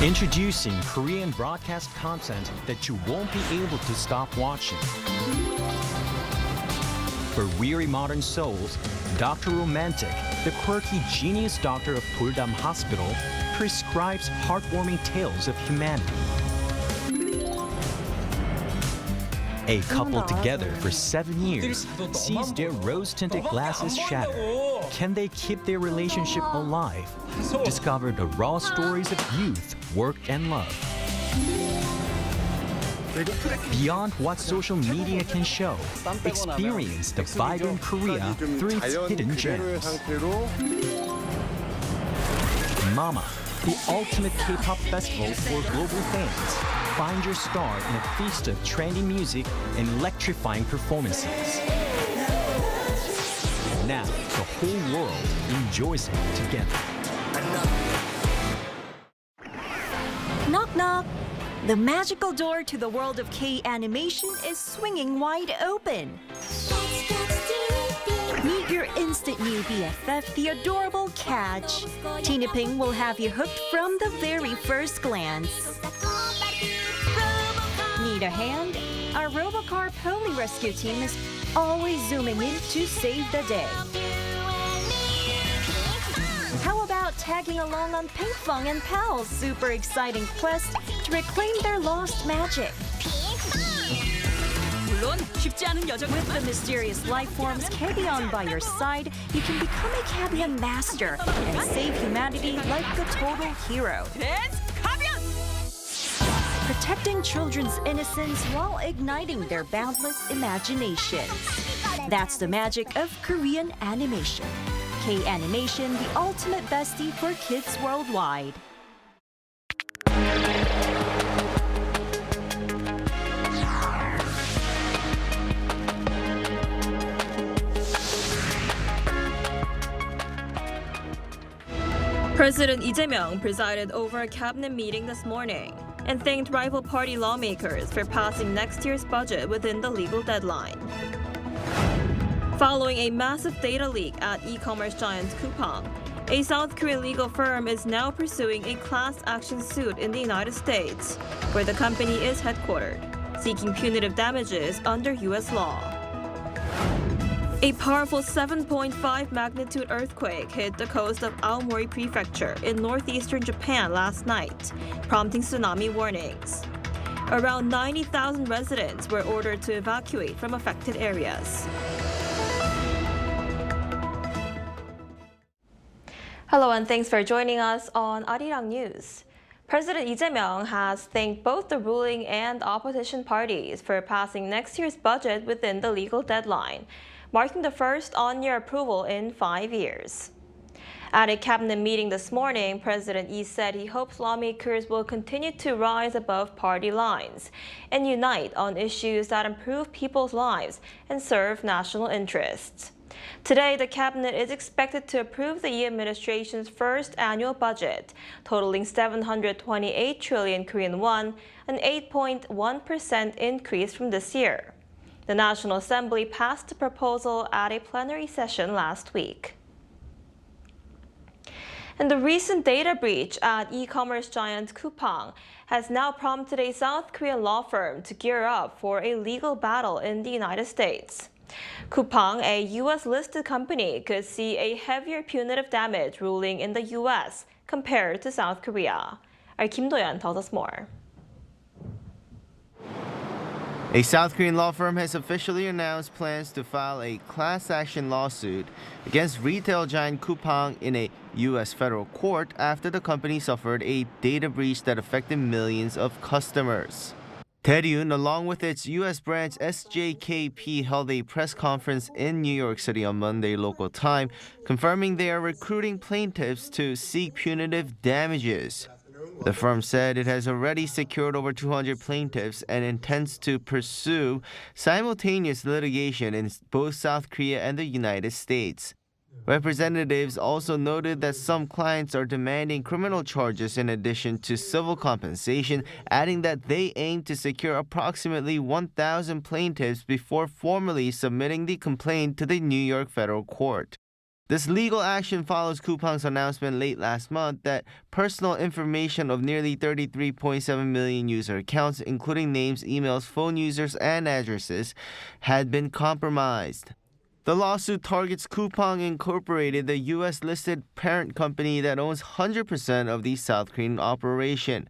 Introducing Korean broadcast content that you won't be able to stop watching. For weary modern souls, Dr. Romantic, the quirky genius doctor of Puldam Hospital, prescribes heartwarming tales of humanity. A couple together for 7 years sees their rose-tinted glasses shatter. Can they keep their relationship alive? Discover the raw stories of youth, work, and love. Beyond what social media can show, experience the vibrant Korea through its hidden gems. Mama, the ultimate K-pop festival for global fans. Find your star in a feast of trendy music and electrifying performances. Now, the whole world enjoys it together. Knock knock! The magical door to the world of K-animation is swinging wide open. Meet your instant new BFF, the adorable Catch. Tina Ping will have you hooked from the very first glance. Need a hand? Our Robocar Poli Rescue team is always zooming in to save the day. How about tagging along on Pinkfong and Pal's super exciting quest to reclaim their lost magic? With the mysterious life forms Kabion by your side, you can become a Kabion master and save humanity like a total hero. Protecting children's innocence while igniting their boundless imaginations. That's the magic of Korean animation. K-animation, the ultimate bestie for kids worldwide. President Lee Jae-myung presided over a cabinet meeting this morning and thanked rival party lawmakers for passing next year's budget within the legal deadline. Following a massive data leak at e-commerce giant Coupang, a South Korean legal firm is now pursuing a class action suit in the United States, where the company is headquartered, seeking punitive damages under U.S. law. A powerful 7.5 magnitude earthquake hit the coast of Aomori Prefecture in northeastern Japan last night, prompting tsunami warnings. Around 90,000 residents were ordered to evacuate from affected areas. Hello and thanks for joining us on Arirang News. President Lee Jae-myung has thanked both the ruling and opposition parties for passing next year's budget within the legal deadline, marking the first on-year approval in 5 years. At a cabinet meeting this morning, President Lee said he hopes lawmakers will continue to rise above party lines and unite on issues that improve people's lives and serve national interests. Today, the cabinet is expected to approve the Lee administration's first annual budget, totaling 728 trillion Korean won, an 8.1% increase from this year. The National Assembly passed the proposal at a plenary session last week. And the recent data breach at e-commerce giant Coupang has now prompted a South Korean law firm to gear up for a legal battle in the United States. Coupang, a U.S.-listed company, could see a heavier punitive damage ruling in the U.S. compared to South Korea. Our Kim Do-yeon tells us more. A South Korean law firm has officially announced plans to file a class action lawsuit against retail giant Coupang in a U.S. federal court after the company suffered a data breach that affected millions of customers. Daeryun, along with its U.S. branch SJKP, held a press conference in New York City on Monday local time, confirming they are recruiting plaintiffs to seek punitive damages. The firm said it has already secured over 200 plaintiffs and intends to pursue simultaneous litigation in both South Korea and the United States. Representatives also noted that some clients are demanding criminal charges in addition to civil compensation, adding that they aim to secure approximately 1,000 plaintiffs before formally submitting the complaint to the New York federal court. This legal action follows Coupang's announcement late last month that personal information of nearly 33.7 million user accounts, including names, emails, phone users, and addresses, had been compromised. The lawsuit targets Coupang Incorporated, the U.S.-listed parent company that owns 100% of the South Korean operation.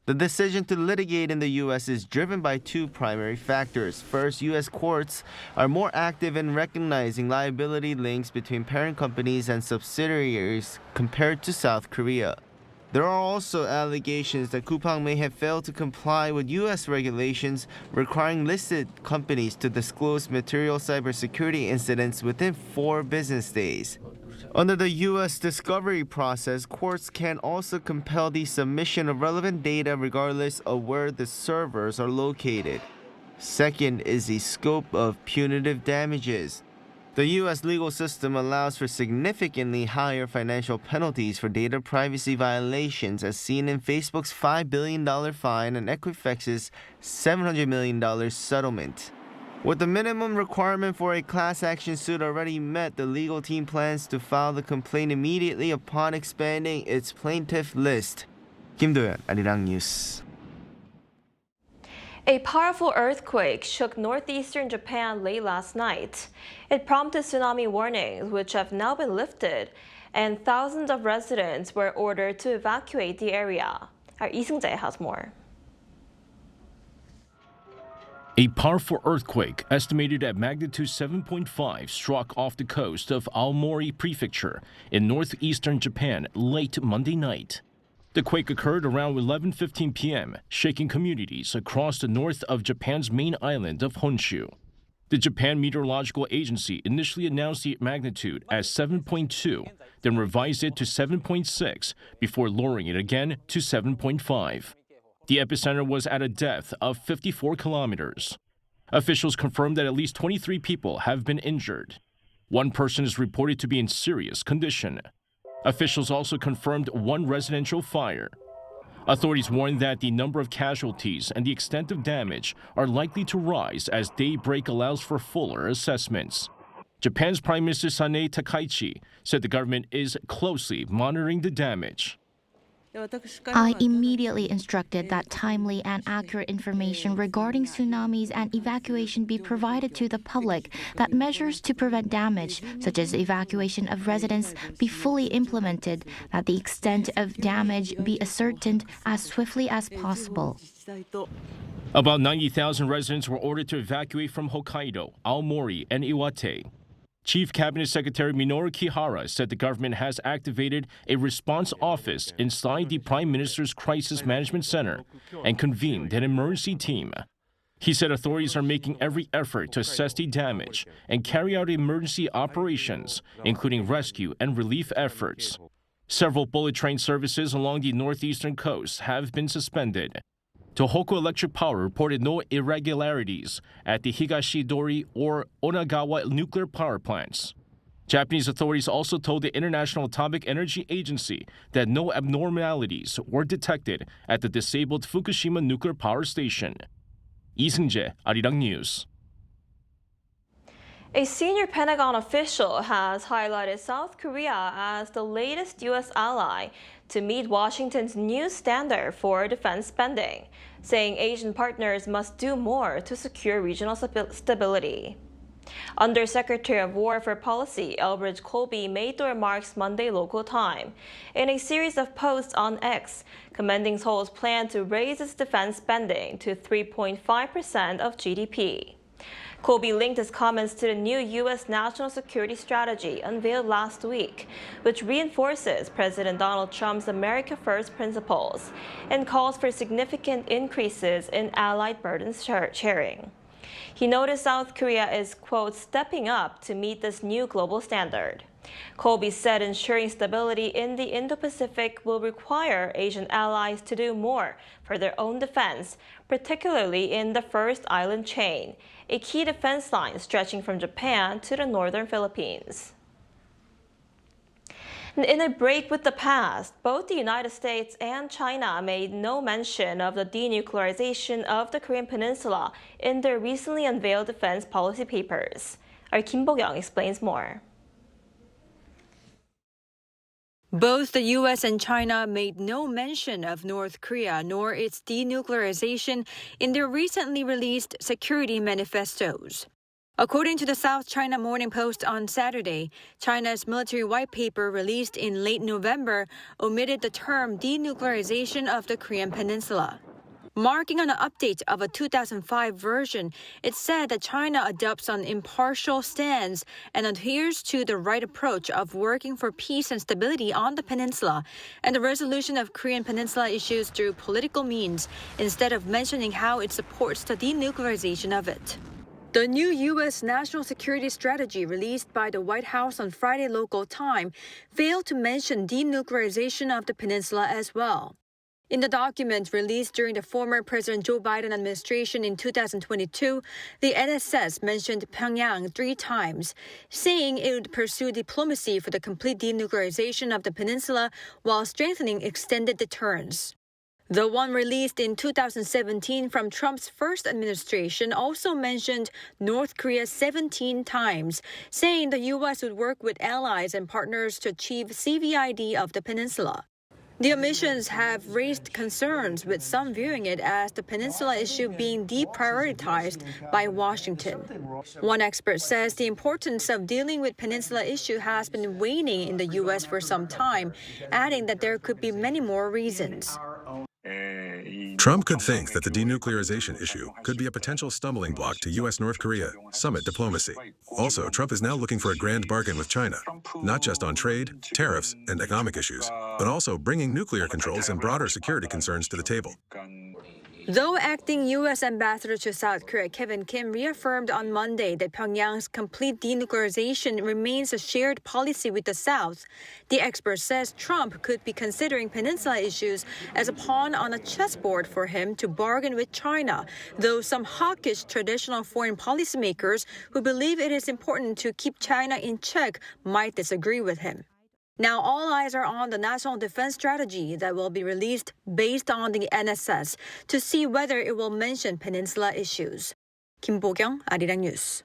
The decision to litigate in the U.S. is driven by two primary factors. First, U.S. courts are more active in recognizing liability links between parent companies and subsidiaries compared to South Korea. There are also allegations that Coupang may have failed to comply with U.S. regulations requiring listed companies to disclose material cybersecurity incidents within 4 business days. Under the U.S. discovery process, courts can also compel the submission of relevant data regardless of where the servers are located. Second is the scope of punitive damages. The U.S. legal system allows for significantly higher financial penalties for data privacy violations, as seen in Facebook's $5 billion fine and Equifax's $700 million settlement. With the minimum requirement for a class action suit already met, the legal team plans to file the complaint immediately upon expanding its plaintiff list. Kim Do-yeon, Arirang News. A powerful earthquake shook northeastern Japan late last night. It prompted tsunami warnings, which have now been lifted, and thousands of residents were ordered to evacuate the area. Our Lee Seung-jae has more. A powerful earthquake, estimated at magnitude 7.5, struck off the coast of Aomori Prefecture in northeastern Japan late Monday night. The quake occurred around 11:15 p.m., shaking communities across the north of Japan's main island of Honshu. The Japan Meteorological Agency initially announced the magnitude as 7.2, then revised it to 7.6 before lowering it again to 7.5. The epicenter was at a depth of 54 kilometers. Officials confirmed that at least 23 people have been injured. One person is reported to be in serious condition. Officials also confirmed one residential fire. Authorities warned that the number of casualties and the extent of damage are likely to rise as daybreak allows for fuller assessments. Japan's Prime Minister Sanae Takaichi said the government is closely monitoring the damage. I immediately instructed that timely and accurate information regarding tsunamis and evacuation be provided to the public, that measures to prevent damage, such as evacuation of residents, be fully implemented, that the extent of damage be ascertained as swiftly as possible. About 90,000 residents were ordered to evacuate from Hokkaido, Aomori, and Iwate. Chief Cabinet Secretary Minoru Kihara said the government has activated a response office inside the Prime Minister's Crisis Management Center and convened an emergency team. He said authorities are making every effort to assess the damage and carry out emergency operations, including rescue and relief efforts. Several bullet train services along the northeastern coast have been suspended. Tohoku Electric Power reported no irregularities at the Higashidori or Onagawa nuclear power plants. Japanese authorities also told the International Atomic Energy Agency that no abnormalities were detected at the disabled Fukushima nuclear power station. Lee Seung-jae, Arirang News. A senior Pentagon official has highlighted South Korea as the latest U.S. ally to meet Washington's new standard for defense spending, saying Asian partners must do more to secure regional stability. Undersecretary of War for Policy Elbridge Colby made the remarks Monday local time in a series of posts on X, commending Seoul's plan to raise its defense spending to 3.5% of GDP. Colby linked his comments to the new U.S. national security strategy unveiled last week, which reinforces President Donald Trump's America First principles and calls for significant increases in allied burden sharing. He noted South Korea is, quote, stepping up to meet this new global standard. Colby said ensuring stability in the Indo-Pacific will require Asian allies to do more for their own defense, particularly in the First Island chain, a key defense line stretching from Japan to the northern Philippines. In a break with the past, both the United States and China made no mention of the denuclearization of the Korean Peninsula in their recently unveiled defense policy papers. Our Kim Bo-young explains more. Both the U.S. and China made no mention of North Korea nor its denuclearization in their recently released security manifestos. According to the South China Morning Post on Saturday, China's military white paper released in late November omitted the term denuclearization of the Korean Peninsula. Marking an update of a 2005 version, it said that China adopts an impartial stance and adheres to the right approach of working for peace and stability on the peninsula and the resolution of Korean Peninsula issues through political means, instead of mentioning how it supports the denuclearization of it. The new U.S. national security strategy released by the White House on Friday local time failed to mention denuclearization of the peninsula as well. In the document released during the former President Joe Biden administration in 2022, the NSS mentioned Pyongyang 3 times, saying it would pursue diplomacy for the complete denuclearization of the peninsula while strengthening extended deterrence. The one released in 2017 from Trump's first administration also mentioned North Korea 17 times, saying the U.S. would work with allies and partners to achieve CVID of the peninsula. The omissions have raised concerns, with some viewing it as the peninsula issue being deprioritized by Washington. One expert says the importance of dealing with peninsula issue has been waning in the U.S. for some time, adding that there could be many more reasons. Trump could think that the denuclearization issue could be a potential stumbling block to U.S.-North Korea summit diplomacy. Also, Trump is now looking for a grand bargain with China, not just on trade, tariffs, and economic issues, but also bringing nuclear controls and broader security concerns to the table. Though acting U.S. Ambassador to South Korea Kevin Kim reaffirmed on Monday that Pyongyang's complete denuclearization remains a shared policy with the South, the expert says Trump could be considering peninsula issues as a pawn on a chessboard for him to bargain with China, though some hawkish traditional foreign policymakers who believe it is important to keep China in check might disagree with him. Now all eyes are on the National Defense Strategy that will be released based on the NSS to see whether it will mention peninsula issues. Kim Bo-young, Arirang News.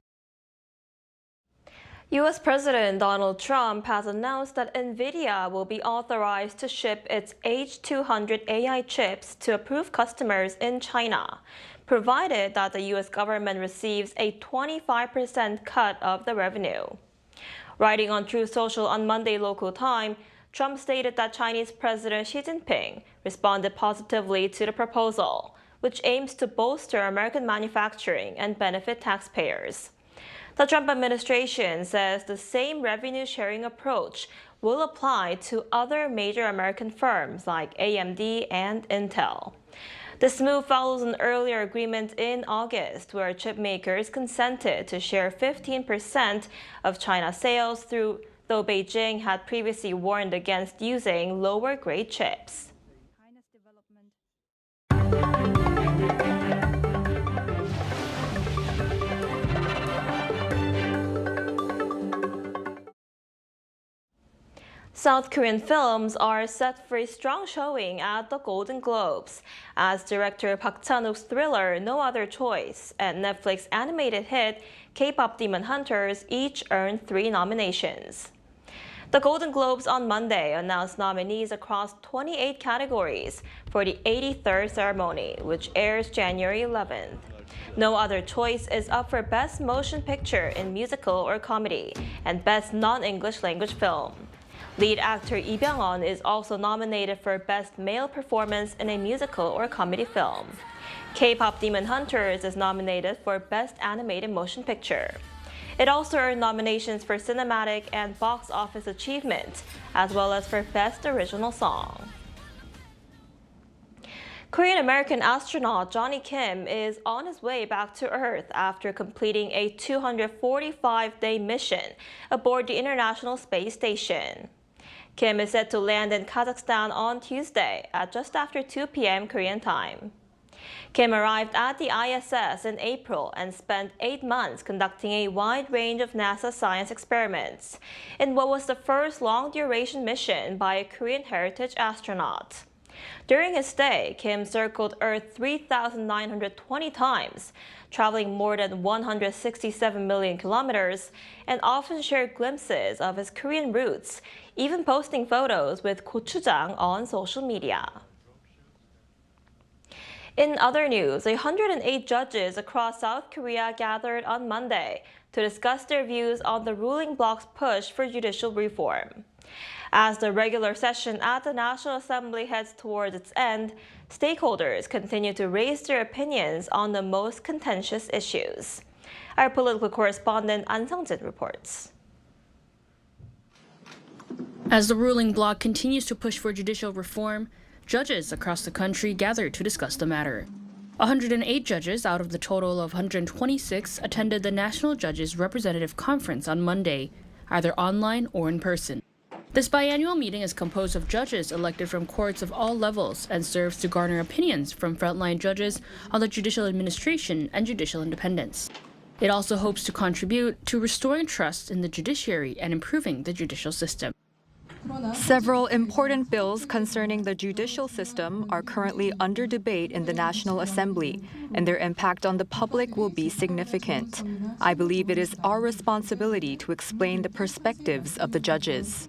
U.S. President Donald Trump has announced that Nvidia will be authorized to ship its H200 AI chips to approved customers in China, provided that the U.S. government receives a 25% cut of the revenue. Writing on Truth Social on Monday local time, Trump stated that Chinese President Xi Jinping responded positively to the proposal, which aims to bolster American manufacturing and benefit taxpayers. The Trump administration says the same revenue-sharing approach will apply to other major American firms like AMD and Intel. This move follows an earlier agreement in August where chip makers consented to share 15% of China's sales, though Beijing had previously warned against using lower-grade chips. South Korean films are set for a strong showing at the Golden Globes, as director Park Chan-wook's thriller No Other Choice and Netflix animated hit K-pop Demon Hunters each earned 3 nominations. The Golden Globes on Monday announced nominees across 28 categories for the 83rd ceremony, which airs January 11th. No Other Choice is up for Best Motion Picture in Musical or Comedy and Best Non-English Language Film. Lead actor Lee Byung-won is also nominated for Best Male Performance in a Musical or Comedy Film. K-pop Demon Hunters is nominated for Best Animated Motion Picture. It also earned nominations for Cinematic and Box Office Achievement, as well as for Best Original Song. Korean-American astronaut Jonny Kim is on his way back to Earth after completing a 245-day mission aboard the International Space Station. Kim is set to land in Kazakhstan on Tuesday at just after 2 p.m. Korean time. Kim arrived at the ISS in April and spent 8 months conducting a wide range of NASA science experiments in what was the first long-duration mission by a Korean heritage astronaut. During his stay, Kim circled Earth 3,920 times, traveling more than 167 million kilometers, and often shared glimpses of his Korean roots, even posting photos with gochujang on social media. In other news, 108 judges across South Korea gathered on Monday to discuss their views on the ruling bloc's push for judicial reform. As the regular session at the National Assembly heads towards its end, stakeholders continue to raise their opinions on the most contentious issues. Our political correspondent An Sung-jin reports. As the ruling bloc continues to push for judicial reform, judges across the country gathered to discuss the matter. 108 judges out of the total of 126 attended the National Judges Representative Conference on Monday, either online or in person. This biannual meeting is composed of judges elected from courts of all levels and serves to garner opinions from frontline judges on the judicial administration and judicial independence. It also hopes to contribute to restoring trust in the judiciary and improving the judicial system. Several important bills concerning the judicial system are currently under debate in the National Assembly, and their impact on the public will be significant. I believe it is our responsibility to explain the perspectives of the judges.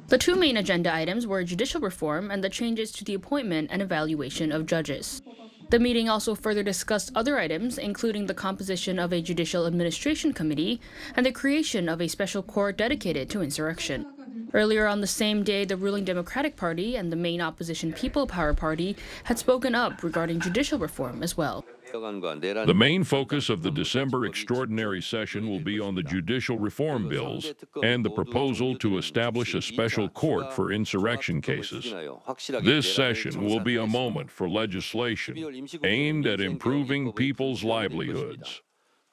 The two main agenda items were judicial reform and the changes to the appointment and evaluation of judges. The meeting also further discussed other items, including the composition of a judicial administration committee and the creation of a special court dedicated to insurrection. Earlier on the same day, the ruling Democratic Party and the main opposition People Power Party had spoken up regarding judicial reform as well. The main focus of the December extraordinary session will be on the judicial reform bills and the proposal to establish a special court for insurrection cases. This session will be a moment for legislation aimed at improving people's livelihoods.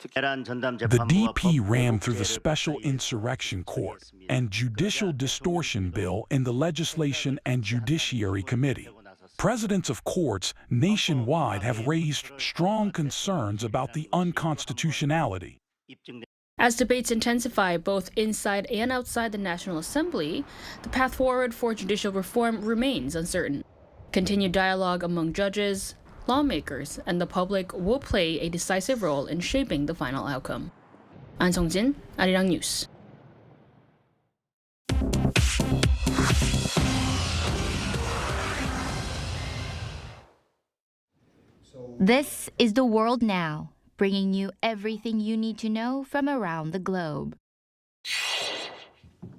The DP ran through the Special Insurrection Court and Judicial Distortion Bill in the Legislation and Judiciary Committee. Presidents of courts nationwide have raised strong concerns about the unconstitutionality. As debates intensify both inside and outside the National Assembly, the path forward for judicial reform remains uncertain. Continued dialogue among judges, lawmakers, and the public will play a decisive role in shaping the final outcome. An Sung-jin, Arirang News. This is The World Now, bringing you everything you need to know from around the globe.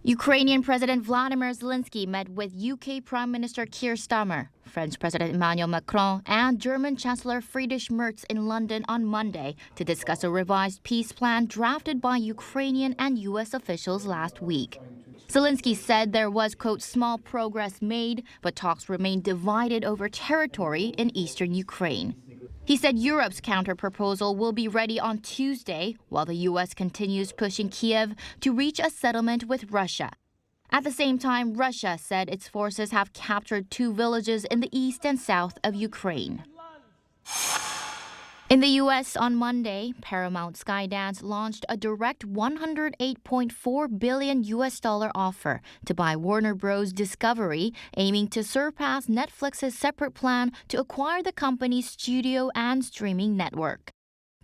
Ukrainian President Vladimir Zelensky met with UK Prime Minister Keir Starmer, French President Emmanuel Macron, and German Chancellor Friedrich Merz in London on Monday to discuss a revised peace plan drafted by Ukrainian and US officials last week. Zelensky said there was, quote, small progress made, but talks remain divided over territory in eastern Ukraine. He said Europe's counter-proposal will be ready on Tuesday, while the U.S. continues pushing Kiev to reach a settlement with Russia. At the same time, Russia said its forces have captured 2 villages in the east and south of Ukraine. In the U.S. on Monday, Paramount Skydance launched a direct $108.4 billion offer to buy Warner Bros. Discovery, aiming to surpass Netflix's separate plan to acquire the company's studio and streaming network.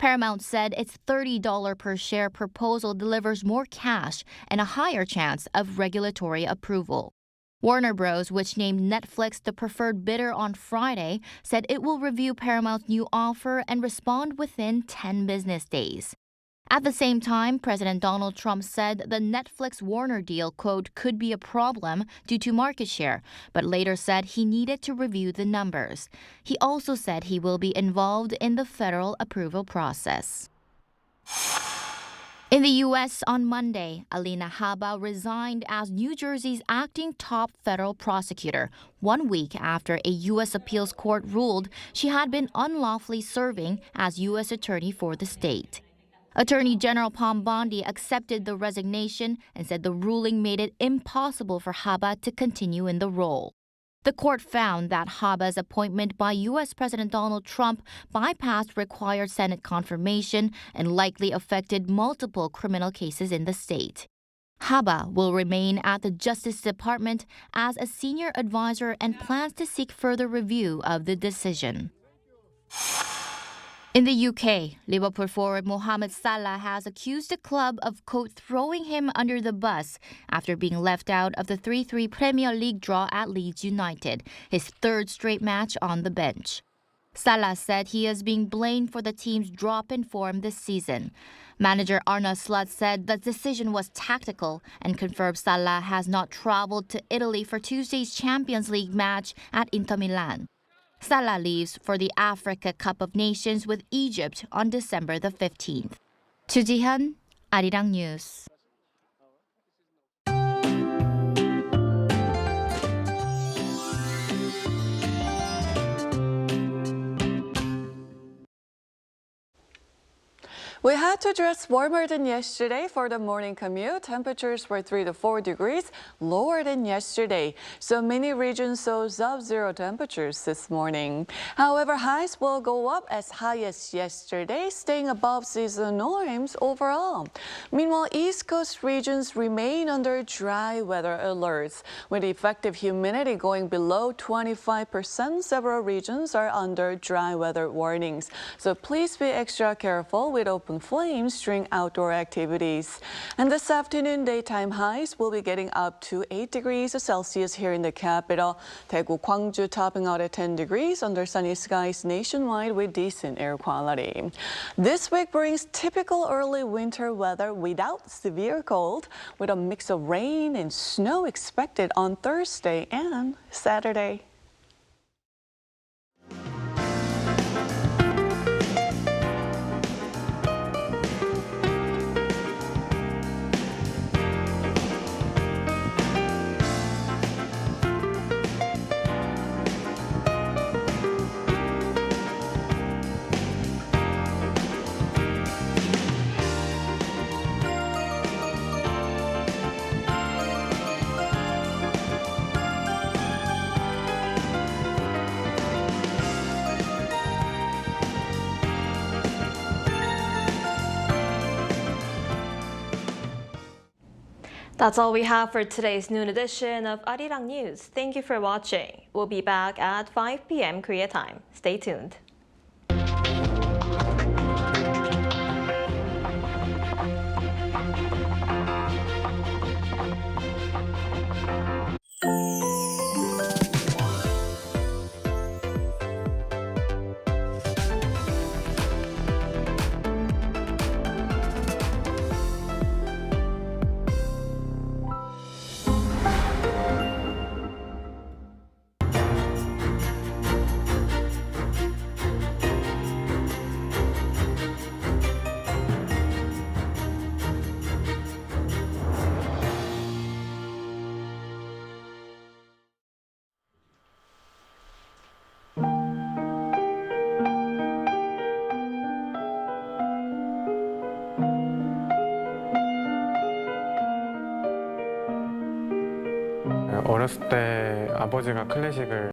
Paramount said its $30 per share proposal delivers more cash and a higher chance of regulatory approval. Warner Bros., which named Netflix the preferred bidder on Friday, said it will review Paramount's new offer and respond within 10 business days. At the same time, President Donald Trump said the Netflix-Warner deal, quote, could be a problem due to market share, but later said he needed to review the numbers. He also said he will be involved in the federal approval process. In the U.S. on Monday, Alina Habba resigned as New Jersey's acting top federal prosecutor 1 week after a U.S. appeals court ruled she had been unlawfully serving as U.S. attorney for the state. Attorney General Pam Bondi accepted the resignation and said the ruling made it impossible for Habba to continue in the role. The court found that Habba's appointment by U.S. President Donald Trump bypassed required Senate confirmation and likely affected multiple criminal cases in the state. Habba will remain at the Justice Department as a senior advisor and plans to seek further review of the decision. In the UK, Liverpool forward Mohamed Salah has accused the club of, quote, throwing him under the bus after being left out of the 3-3 Premier League draw at Leeds United, his third straight match on the bench. Salah said he is being blamed for the team's drop in form this season. Manager Arne Slot said the decision was tactical and confirmed Salah has not traveled to Italy for Tuesday's Champions League match at Inter Milan. Salah leaves for the Africa Cup of Nations with Egypt on December the 15th. Chu Ji-hyun, Arirang News. We had to dress warmer than yesterday for the morning commute. Temperatures were 3 to 4 degrees lower than yesterday, so many regions saw sub-zero temperatures this morning. However, highs will go up as high as yesterday, staying above seasonal norms overall. Meanwhile, East Coast regions remain under dry weather alerts. With effective humidity going below 25%, several regions are under dry weather warnings. So please be extra careful with open flames during outdoor activities. And this afternoon, daytime highs will be getting up to 8 degrees Celsius here in the capital. Daegu, Gwangju topping out at 10 degrees under sunny skies nationwide with decent air quality. This week brings typical early winter weather without severe cold, with a mix of rain and snow expected on Thursday and Saturday. That's all we have for today's noon edition of Arirang News. Thank you for watching. We'll be back at 5 p.m. Korea time. Stay tuned. 어렸을 때 아버지가 클래식을